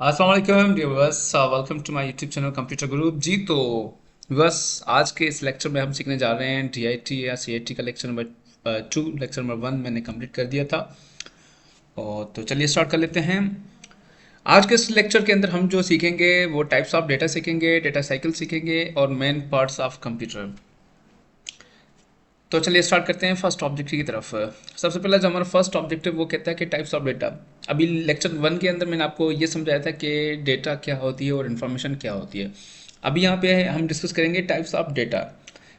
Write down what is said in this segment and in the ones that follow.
अस्सलाम वालेकुम viewers, welcome to my YouTube channel computer group ji. तो व्यूअर्स, आज के इस लेक्चर में हम सीखने जा रहे हैं DIT या CIT का लेक्चर नंबर 2। लेक्चर नंबर 1 मैंने कंप्लीट कर दिया था। और तो चलिए स्टार्ट कर लेते हैं। आज के इस लेक्चर के अंदर हम जो सीखेंगे वो टाइप्स ऑफ डेटा सीखेंगे, डेटा साइकिल सीखेंगे और मेन पार्ट्स ऑफ कंप्यूटर। तो चलिए स्टार्ट करते हैं फर्स्ट ऑब्जेक्टिव की तरफ। सबसे पहला जो हमारा फर्स्ट ऑब्जेक्टिव वो कहता है कि टाइप्स ऑफ डेटा। अभी लेक्चर 1 के अंदर मैंने आपको ये समझाया था कि डेटा क्या होती है और इन्फॉर्मेशन क्या होती है। अभी यहाँ पे हम डिस्कस करेंगे टाइप्स ऑफ डेटा।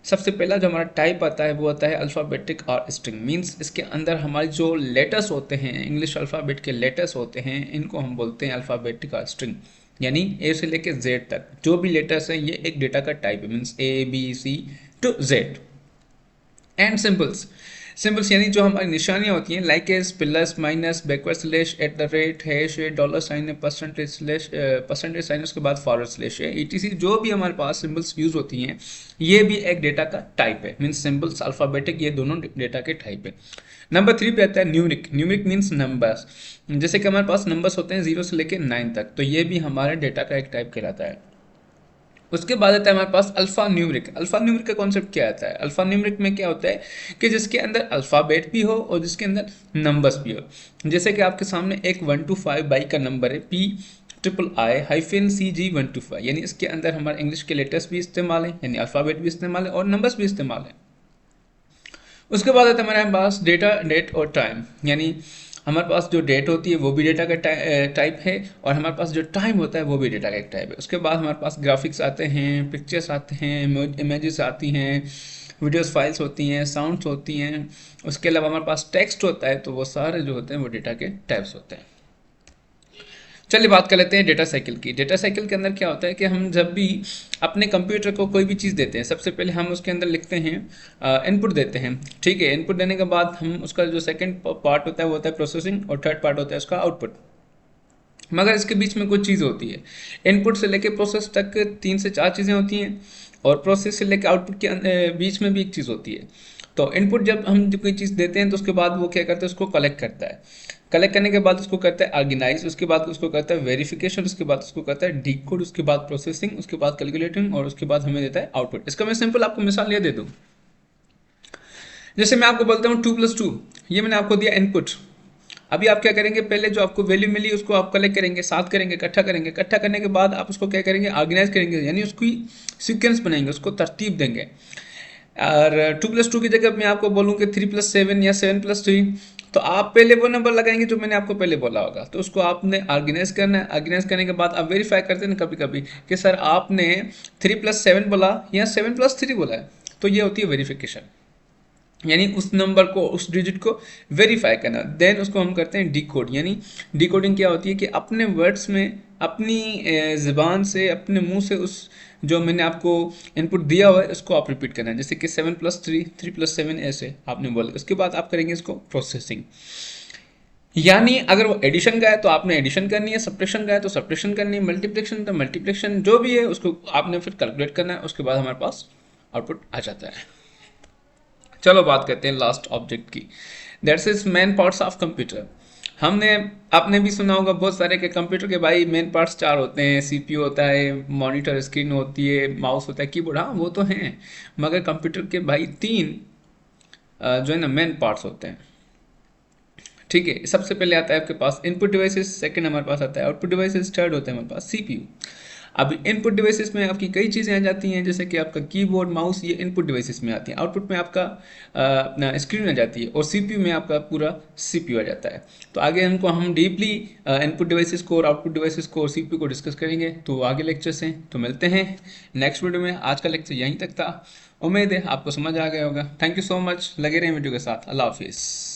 सबसे पहला जो हमारा टाइप आता है वो आता है अल्फ़ाबेटिक और स्ट्रिंग। मींस इसके अंदर हमारे जो लेटर्स होते हैं, इंग्लिश अल्फ़ाबेट के लेटर्स होते हैं, इनको हम बोलते हैं अल्फ़ाबेटिक और स्ट्रिंग। यानी ए से लेके जेड तक जो भी लेटर्स हैं ये एक डेटा का टाइप है। Means A B C to z. And symbols. Symbols यानी जो हमारी निशानियाँ होती हैं, like as plus minus backward slash at the rate hash dollar sign है परसेंटेज स्लैश परसेंटेज साइन उसके बाद फॉरवर्ड स्लैश है ETC। जो भी हमारे पास सिंबल्स यूज होती हैं ये भी एक डेटा का टाइप है। मीन्स सिंबल्स अल्फ़ाबेटिक ये दोनों डेटा के टाइप है। नंबर 3 पे आता है न्यूमरिक। Numeric means numbers. जैसे कि हमारे पास नंबर्स होते हैं 0 से लेकर 9 तक, तो ये भी हमारे डेटा का एक टाइप कहलाता है। उसके बाद आता है हमारे पास अल्फा न्यूमरिक। अल्फा न्यूमरिक का कॉन्सेप्ट क्या आता है? अल्फा न्यूमरिक में क्या होता है कि जिसके अंदर अल्फ़ाबेट भी हो और जिसके अंदर नंबर्स भी हो। जैसे कि आपके सामने एक 1 to 5 बाई का नंबर है P_I-CG 1 to 5, यानी इसके अंदर हमारे इंग्लिश के लेटर्स भी इस्तेमाल है, यानी अल्फ़ाबेट भी इस्तेमाल है और नंबर्स भी इस्तेमाल है। उसके बाद आता है हमारे पास डेटा, डेट और टाइम। यानी हमारे पास जो डेट होती है वो भी डेटा का टाइप है और हमारे पास जो टाइम होता है वो भी डेटा का एक टाइप है। उसके बाद हमारे पास ग्राफिक्स आते हैं, पिक्चर्स आते हैं, इमेजेस आती हैं, वीडियोस फाइल्स होती हैं, साउंड्स होती हैं। उसके अलावा हमारे पास टेक्स्ट होता है। तो वो सारे जो होते हैं वो डेटा के टाइप्स होते हैं। चलिए बात कर लेते हैं डेटा साइकिल की। डेटा साइकिल के अंदर क्या होता है कि हम जब भी अपने कंप्यूटर को कोई भी चीज़ देते हैं, सबसे पहले हम उसके अंदर लिखते हैं, इनपुट देते हैं। ठीक है, इनपुट देने के बाद हम उसका जो सेकंड पार्ट होता है वो होता है प्रोसेसिंग और थर्ड पार्ट होता है उसका आउटपुट। मगर इसके बीच में कुछ चीज़ होती है। इनपुट से लेके प्रोसेस तक 3 से 4 चीज़ें होती हैं और प्रोसेस से लेके आउटपुट के बीच में भी एक चीज़ होती है। तो इनपुट जब हम जब कोई चीज़ देते हैं तो उसके बाद वो क्या करता है, उसको कलेक्ट करता है। कलेक्ट करने के बाद उसको करता है ऑर्गेनाइज, उसके बाद उसको करता है वेरिफिकेशन, उसके बाद उसको करता है डीकोड, उसके बाद प्रोसेसिंग, उसके बाद कैलकुलेटिंग और उसके बाद हमें देता है आउटपुट। इसका मैं सिंपल आपको मिसाल ये दे दूँ। जैसे मैं आपको बोलता हूँ 2+2, ये मैंने आपको दिया इनपुट। अभी आप क्या करेंगे, पहले जो आपको वैल्यू मिली उसको आप कलेक्ट करेंगे, साथ करेंगे, इकट्ठा करेंगे। इकट्ठा करने के बाद आप उसको क्या करेंगे, ऑर्गेनाइज करेंगे, यानी उसकी सीक्वेंस बनाएंगे, उसको तरतीब देंगे। और 2+2 की जगह मैं आपको बोलूँ कि 3+7 या 7+3, तो आप पहले वो नंबर लगाएंगे जो मैंने आपको पहले बोला होगा। तो उसको आपने ऑर्गेनाइज करना है। ऑर्गेनाइज करने के बाद आप वेरीफाई करते हैं ना कभी कभी कि सर आपने 3+7 बोला या 7+3 बोला है, तो ये होती है वेरिफिकेशन। यानी उस नंबर को, उस डिजिट को वेरीफाई करना। देन उसको हम करते हैं डिकोड। यानी डिकोडिंग क्या होती है कि अपने वर्ड्स में, अपनी ज़बान से, अपने मुंह से उस जो मैंने आपको इनपुट दिया हुआ है उसको आप रिपीट करना है। जैसे कि 7+3, 3+7 ऐसे आपने बोला। उसके बाद आप करेंगे इसको प्रोसेसिंग। यानी अगर वो एडिशन का है तो आपने एडिशन करनी है, सब्ट्रैक्शन का है तो सब्ट्रैक्शन करनी है, मल्टीप्लिकेशन तो मल्टीप्लिकेशन, जो भी है उसको आपने फिर कैलकुलेट करना है। उसके बाद हमारे पास आउटपुट आ जाता है। चलो बात करते हैं लास्ट ऑब्जेक्ट की। That's is main parts of computer. हमने आपने भी सुना होगा बहुत सारे के कंप्यूटर के भाई मेन पार्ट्स 4 होते हैं। CPU होता है, मॉनिटर स्क्रीन होती है, माउस होता है, कीबोर्ड, हाँ वो तो हैं। मगर कंप्यूटर के भाई 3 जो है ना मेन पार्ट्स होते हैं। ठीक है, सबसे पहले आता है आपके पास इनपुट डिवाइसेस, सेकंड हमारे पास आता है आउटपुट डिवाइसेस, थर्ड होता है हमारे पास CPU। अब इनपुट डिवाइसेस में आपकी कई चीज़ें आ जाती हैं, जैसे कि आपका कीबोर्ड, माउस, ये इनपुट डिवाइसेस में आती हैं। आउटपुट में आपका अपना स्क्रीन आ जाती है और CPU में आपका पूरा CPU आ जाता है। तो आगे हम डीपली इनपुट डिवाइसेस को और आउटपुट डिवाइसेस को और CPU को डिस्कस करेंगे। तो आगे लेक्चर्स हैं, तो मिलते हैं नेक्स्ट वीडियो में। आज का लेक्चर यहीं तक था। उम्मीद है आपको समझ आ गया होगा। थैंक यू सो मच, लगे रहें वीडियो के साथ। अल्लाह हाफिज़।